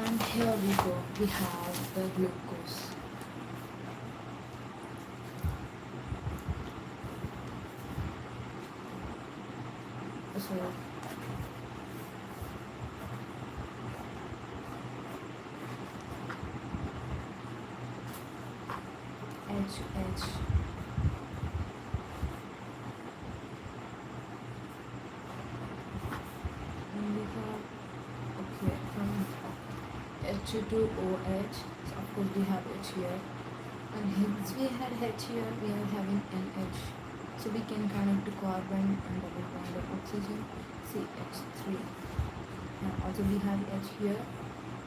And here we go, we have the glucose. So H and we have from H to OH. So of course we have H here, and hence we had H here, we are having NH. So we can connect to carbon and double bond of oxygen, CH3. And also we have H here,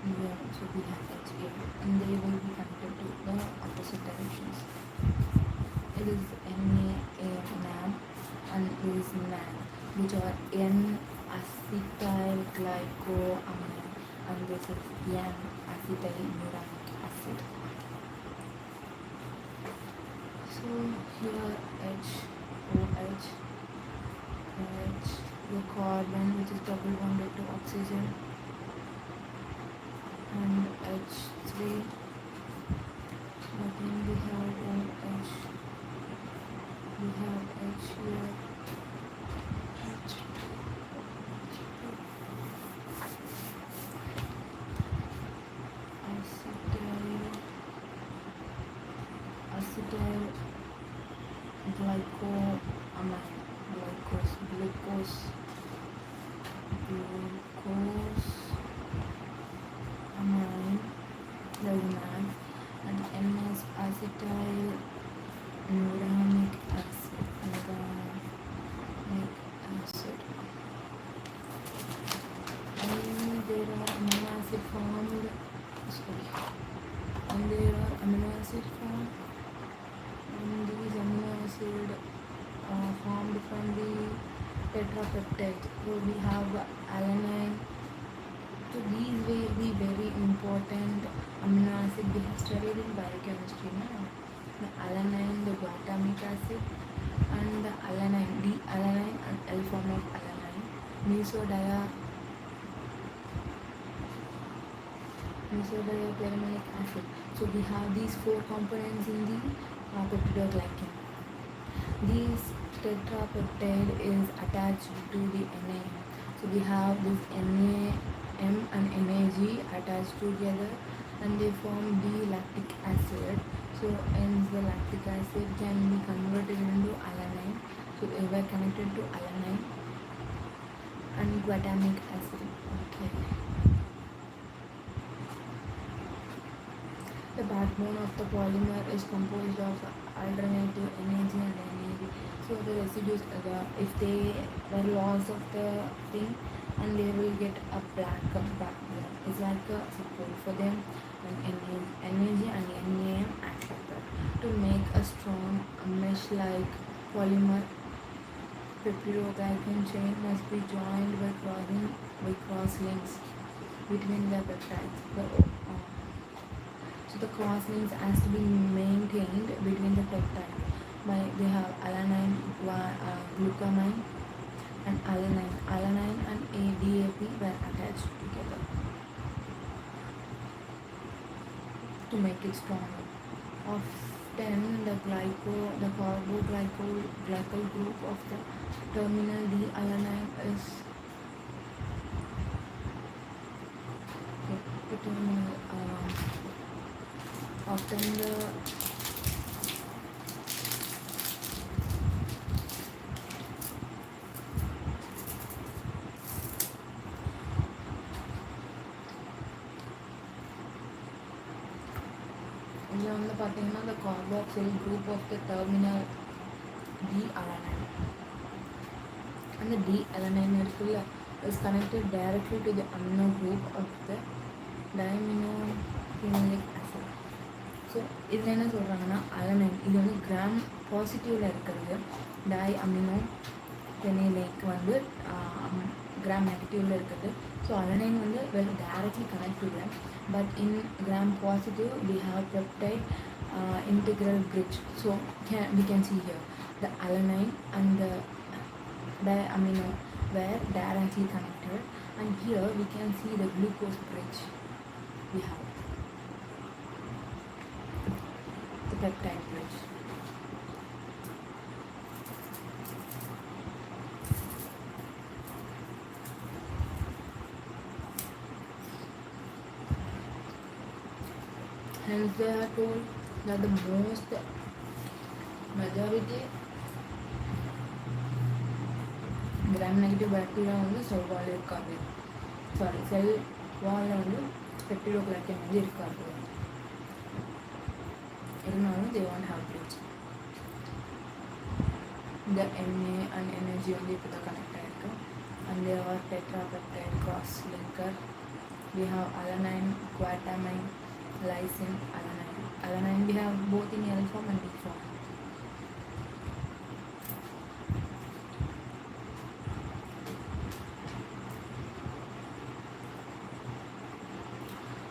and we have H here, and they will be connected to the opposite directions. It is NAM and it is NAN, which are N-acetylglycoamine, and this is N-acetyluronic acid. So here OH, the carbon which is double bonded to oxygen, and H3. Again we have OH, we have H here, acetylglycoamine, glucose, amine, NAN, and N is acetyluronic acid, and there are amino acid formed, and these amino acid formed from the tetrapeptide. So we have alanine. So these will be very important amino acid we have studied in biochemistry now. The alanine, the glutamic acid, and the alanine, D-alanine and L form of alanine, mesodiapyramidonic acid. So we have these 4 components in the peptidoglycan. This tetrapeptide is attached to the NAM. So we have this NAM and NAG attached together, and they form the lactic acid. So hence the lactic acid can be converted into alanine. So they were connected to alanine and glutamic acid. Okay. The backbone of the polymer is composed of alternative NAG and NAD. So the residues, if they were loss of the thing, and they will get a black backbone. It's like a support for them, and NAG and NAM act like that. To make a strong mesh-like polymer, peptidoglycan chain must be joined by cross links between the peptides. So the cross links has to be maintained between the peptides. They have alanine, glucamine, and alanine. Alanine and ADAP were attached together to make it stronger. Often the carbo-glycyl group of the terminal D-alanine is the terminal then the இதில் வந்து பார்த்தீங்கன்னா the carboxyl group of the terminal D-alanine and the D-alanine இருக்குல்ல is connected directly to the amino group of the diaminophenolic acid. So இதில் என்ன சொல்கிறாங்கன்னா alanine இது வந்து gram பாசிட்டிவில் இருக்கிறது, டை அமினோ ஃபெனிலேக் வந்து கிராம் நெகட்டிவில் இருக்குது. ஸோ அலனைன் வந்து well directly connect to them, but in gram positive we have peptide integral bridge. So we can see here the alanine and the diamino were directly connected, and here we can see the glucose bridge. We have the peptide bridge. Hence they are told that the most majority gram negative bacteria வந்து செல் வால் இருக்காது, செல் வாலில் வந்து பெப்டிடோகிளைக்கன் வந்து இருக்காது, இருந்தாலும் they won't have bridge. இந்த Na and Nag வந்து இப்போ தான் கனெக்ட் ஆகிருக்கு, and they are tetrapeptide cross linker. We have alanine, quatermine, lysine, alanine. Alanine we have both in L form and D form.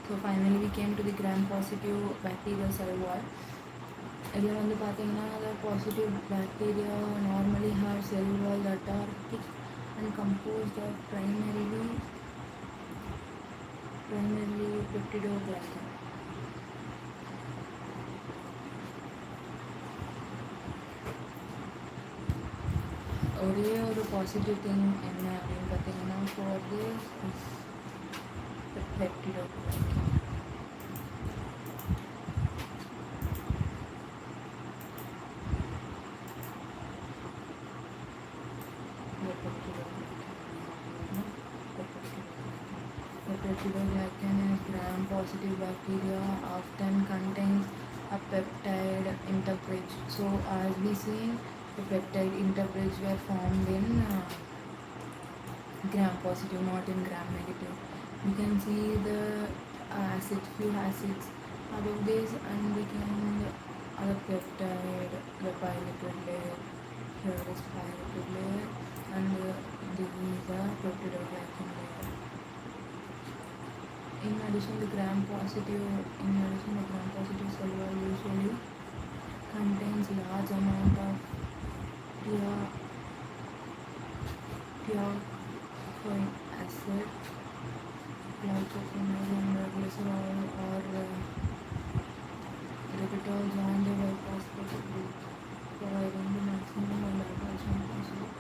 So finally we came to the gram positive bacterial cell wall. இதில் வந்து பார்த்தீங்கன்னா the positive bacteria normally have cell wall that are thick and composed of primarily peptidoglycan. ஒரே ஒரு positive thing என்ன அப்படின்னு பார்த்தீங்கன்னா for this is the peptidoglycan. The peptidoglycan is gram-positive bacteria often contains a peptide interbridge. So as we see, the peptide interbridge were formed in gram-positive, not in gram-negative. We can see the few acids above this, and we can other peptide, the bilipid layer. Here is bilipid layer, and this is the peptidoglycan layer. In addition, the gram-positive cell wall usually contains large amount of teichoic acid, glycoprotein, glycerol, or ribitol on the biphosphate group, providing the maximum attachment possible.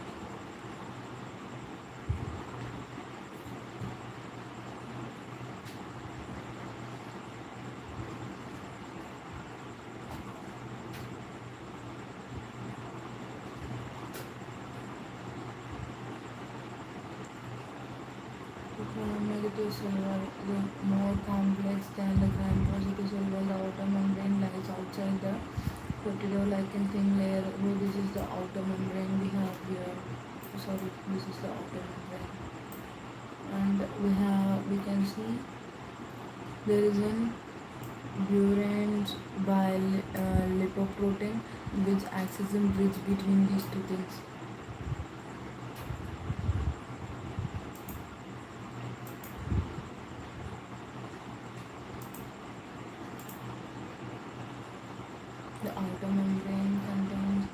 Gram-negative cell wall is more complex than the gram-positive cell wall. The outer membrane lies outside the peptidoglycan thin layer. So this is the outer membrane we have here. This is the outer membrane, and we can see there is an Buran's lipoprotein which acts as a bridge between these two things. The outer membrane contains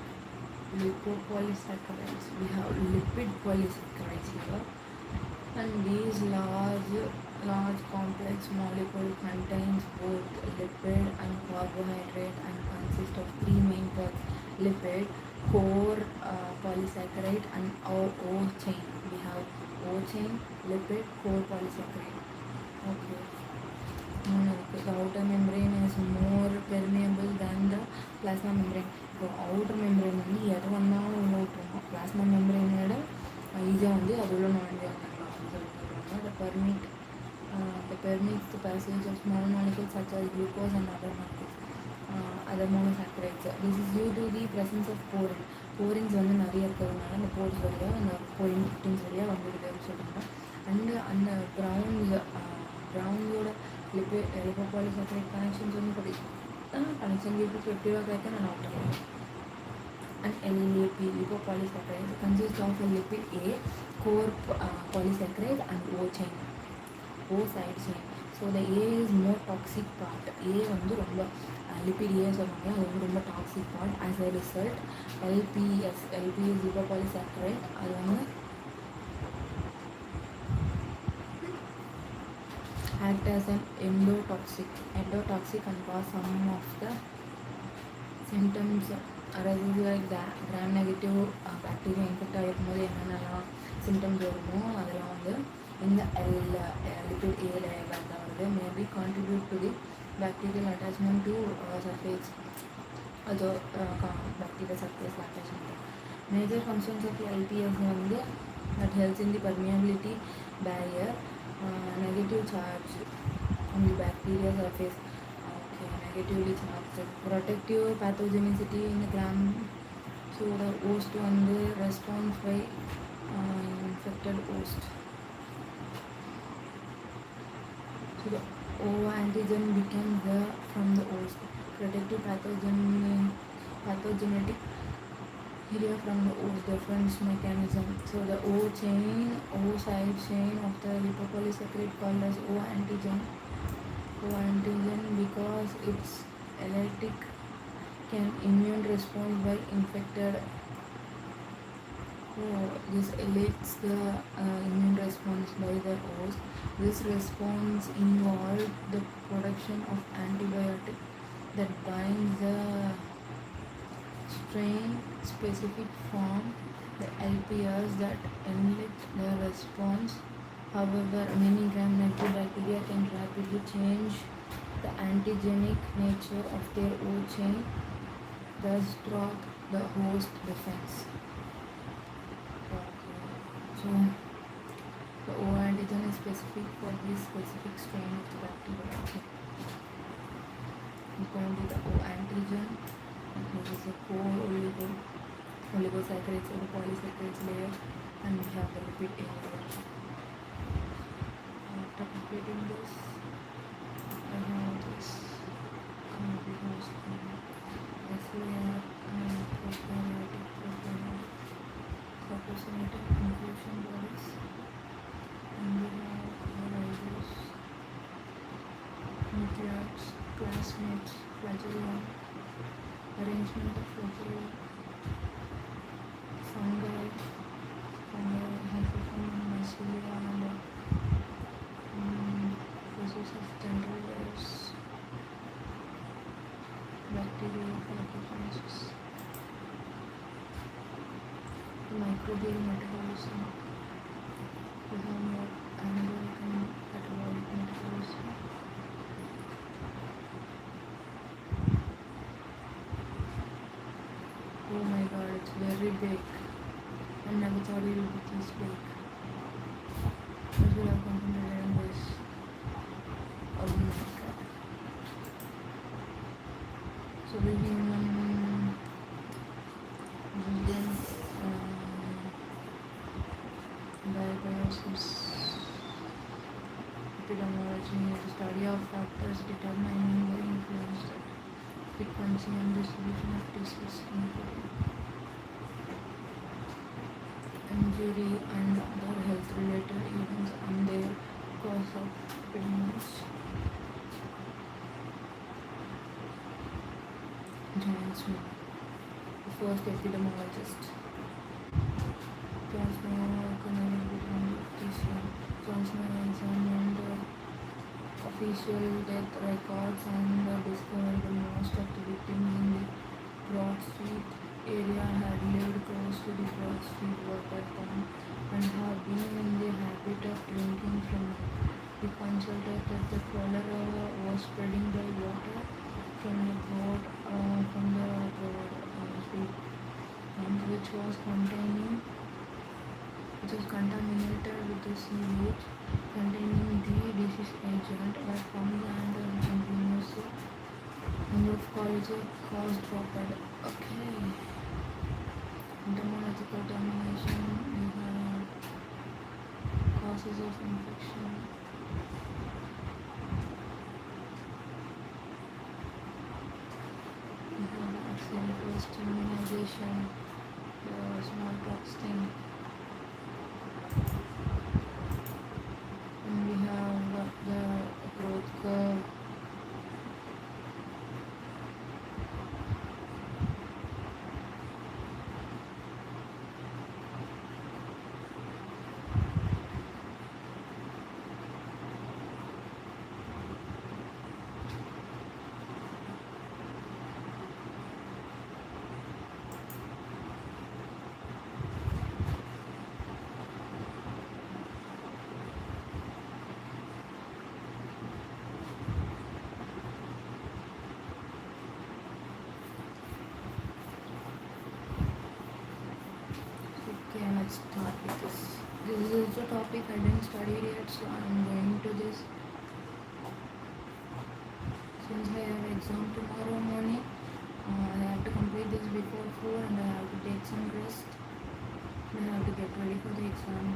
lipopolysaccharides. We have lipid polysaccharides here, and these large complex molecule contains both lipid and carbohydrate and consist of three main parts: lipid, core polysaccharide, and O chain. We have O chain, lipid, core polysaccharide. Okay. மூணு இருக்குது. The outer membrane is more permeable than the plasma membrane. இப்போ outer membrane வந்து எது வந்தாலும் உள்ள விட்டுருவோம். Plasma மெம்ப்ரெயினோட ஈஸியாக வந்து அது உள்ள நுழைஞ்சு வந்துடலாம் அப்படின்னு சொல்லி சொல்கிறாங்க. The permits the passage of small molecules such as glucose and other molecules, other monosaccharides. This is due to the presence of porins. Porins வந்து நிறைய இருக்கிறதுனால அந்த போர்ஸ் வழியாக அந்த போரின் ஃபிஃப்டின்ஸ் வழியாக வந்துடுதுன்னு சொல்கிறாங்க. அண்டு அந்த ப்ரௌனோட lipopolysaccharide connections வந்து பார்த்தீங்கன்னா கனெக்ஷன் எப்படி வைக்கிறேன் நான் after. An LAP lipopolysaccharide consists of a lipid A core polysaccharide and O chain, O side chain. So the A is more toxic part. A வந்து ரொம்ப lipid A சொல்லுவாங்க, அது வந்து ரொம்ப toxic part. As a result LPS is lipopolysaccharide, அது வந்து act as an endotoxic and cause some of the symptoms. அதாவது gram negative bacteria infect ஆகிருக்கும்போது என்னென்னலாம் சிம்டம்ஸ் வருமோ அதெல்லாம் வந்து இந்த லிபிட் ஏ லேயரில் தான் வருது. Maybe contribute to the bacterial attachment to surface, அது bacterial surface attachment. Major functions of LPS வந்து that helps in the permeability barrier, negative charge on the bacteria surface, negatively charged, protective pathogenicity in the gram, so the host and the response by infected host. So the O antigen becomes from the host, protective pathogenetic area from the host defense mechanism. So the O side chain of the lipopolysaccharide called as O antigen because its electric can immune response by infected. So this elicits the immune response by the host. This response involves the production of antibiotic that binds the strain specific form, the LPS, that elicit the response. However, many gram-negative bacteria can rapidly change the antigenic nature of their O chain, thus thwart the host defense. So, the O antigen is specific for this specific strain of the bacteria. According to the O antigen, this is a core oligosaccharides or the polysaccharides layer, and we have the lipid A layer. After completing this, I have this host this layer and proportionated inclusion bodies, and we have varieties, nucleates, classmates, flagellum, arrangement of flagellum, fungi, hyphoform and mycelia, and process of general layers, bacterial phagocytosis, microbial metabolism, we have more anaerobic and catabolic metabolism. Oh my god, it's very big. I never thought it would be this big. I should have concentrated on this. Oh my god. So the human diagnosis, epidemiology, the study of factors determining the influence, frequency and distribution of disease, injury and other health related events and their cause of epidemics. John Smith, the first epidemiologist. John Smith examined official death records and discovered that most of the victims in the Broad Street area had lived close to the Broad Street water pump and have been in the habit of drinking from it. He consulted that the cholera was contaminated with the sewage containing the disease agent that found and continuous number of colleges caused dropped. Okay. Entomological termination, we have causes of infection. We have the vaccine first immunization, the smallpox thing. And we have the growth curve. Okay, let's start with this. This is also a topic I didn't study yet, so I'm going to this. Since I have exam tomorrow morning, I have to complete this before 4 and I have to take some rest. I have to get ready for the exam.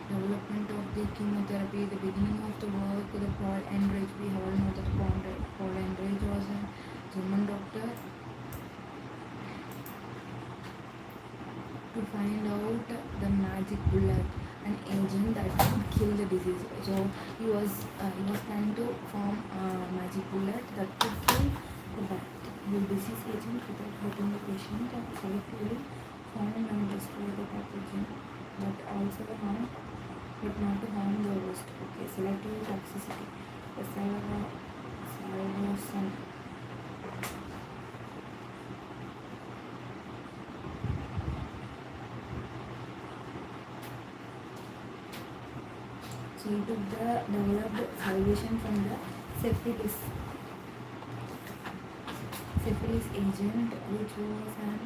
Development of the chemotherapy, the beginning of the work, the Paul Enrich. We all know that Paul Enrich was a German doctor to find out the magic bullet, an agent that could kill the disease. So he was trying to form a magic bullet that could kill the disease agent without hurting the patient and selectively form and destroy the pathogen, but also harm, but not to harm the host. Okay, selective toxicity. The salvation. So he took the developed salvation from the syphilis agent, which was an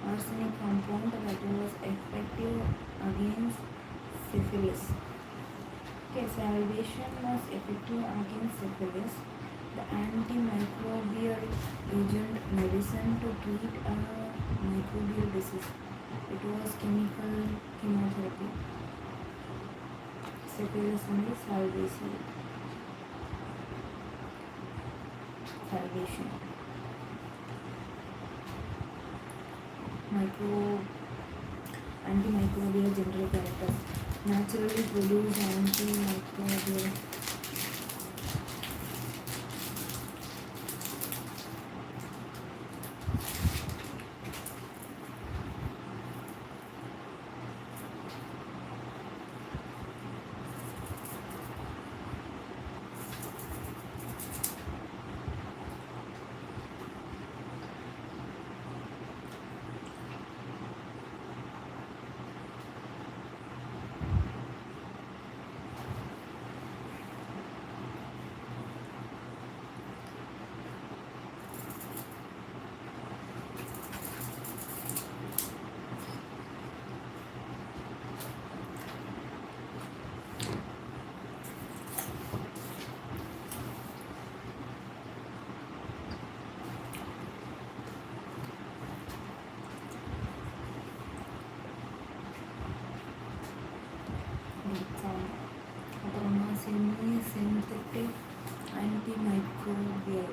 arsenic compound that was effective against syphilis. Okay, salvation was effective against syphilis. The antimicrobial agent medicine to treat a microbial disease. It was chemotherapy. Syphilis and salvation. Antimicrobial general characters. Naturally produced antimicrobial semi-synthetic antimicrobial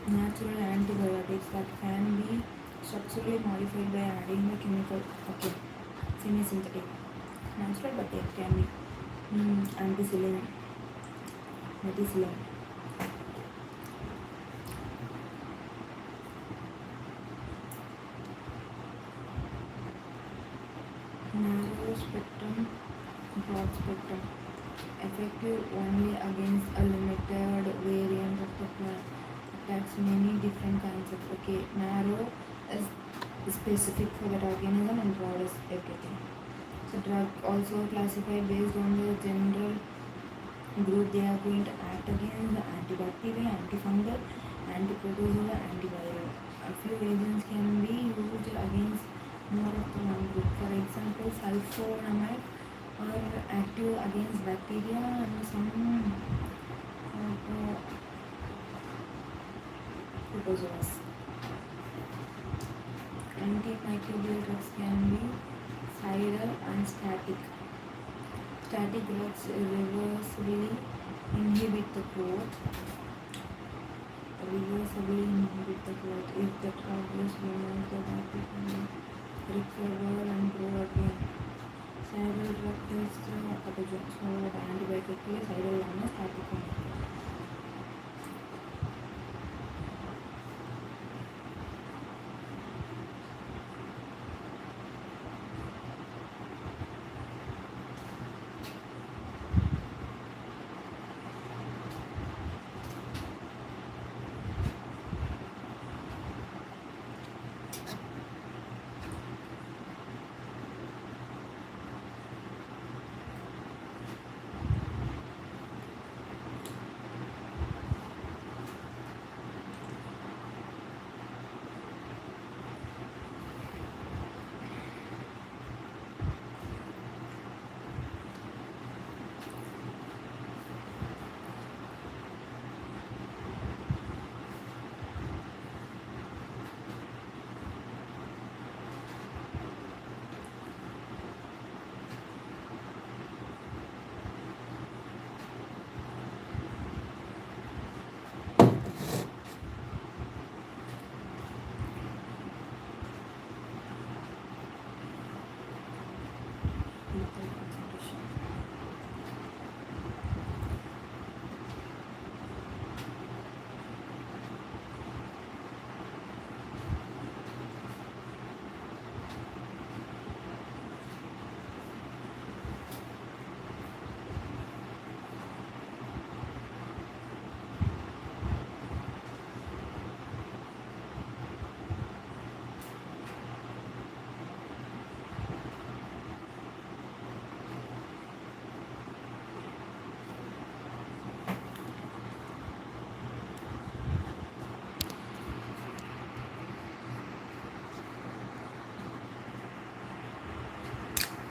natural antibiotics that can be structurally modified by adding the chemical. Okay, semi-synthetic, natural, but it can be ampicillin, methicillin. Narrow spectrum, broad spectrum, effective only against a limited variant of the That's many different concepts. Okay, narrow is specific for that organism and broad is everything. So drug also classified based on the general group they are going to act against: the antibacterial, antifungal, antiprotozoal, antiviral. A few agents can be used against more of the one group. For example, sulfonamide are active against bacteria and some protozoas. Antimicrobial drugs can be sidal and static. Static drugs reversibly inhibit the growth. Reversibly inhibit the growth if the drug is removed, the bacteria can recover and grow again.